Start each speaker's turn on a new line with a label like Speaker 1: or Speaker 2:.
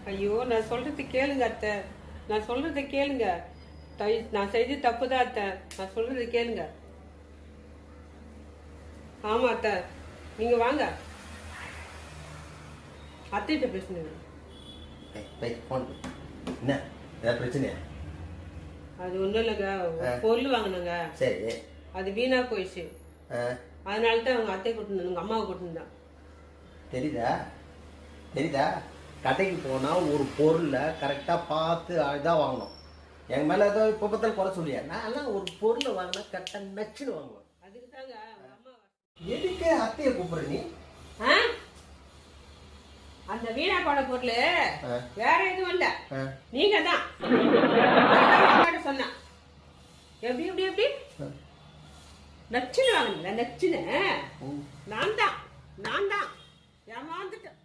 Speaker 1: ஐயோ நான் சொல்றது கேளுங்க அத்தை, நான் சொல்றதை கேளுங்க. நான் செய்து தப்பு தான் அத்தை, நான் சொல்றதை கேளுங்க. ஆமா அத்தை, நீங்க வாங்க அத்தைகிட்ட பேசுங்க.
Speaker 2: என்ன ஏதாவது பிரச்சனையா?
Speaker 1: அது ஒன்றும் இல்லைங்க, பொருள் வாங்கினங்க.
Speaker 2: சரி,
Speaker 1: அது வீணா போயிடுச்சு. அதனால தான் அவங்க அத்தை கூட்டிருந்தாங்க, உங்க அம்மாவை கூட்டிருந்தான்.
Speaker 2: தெரியுதா தெரியுதா? கடைக்கு போனால் ஒரு பொருளை கரெக்டாக பார்த்து இதாக வாங்கணும். எங்கள் மேலே ஏதோ இப்போ பத்தால் குறை சொல்லியா? நான் ஒரு பொருளை வாங்கினா கரெக்டாக நச்சுன்னு வாங்குவேன்.
Speaker 1: அதுக்கு தாங்க அவங்க அம்மா.
Speaker 2: எதுக்கு அத்தையை கூப்பிடுற நீ?
Speaker 1: அந்த வீணா போன பொருள் வேற எதுவும் இல்ல, நீங்க தான் சொன்ன. எப்படி எப்படி எப்படி நச்சுன்னு வாங்கினீங்களா? நச்சுன்னு நான் தான் ஏமாந்துட்டேன்.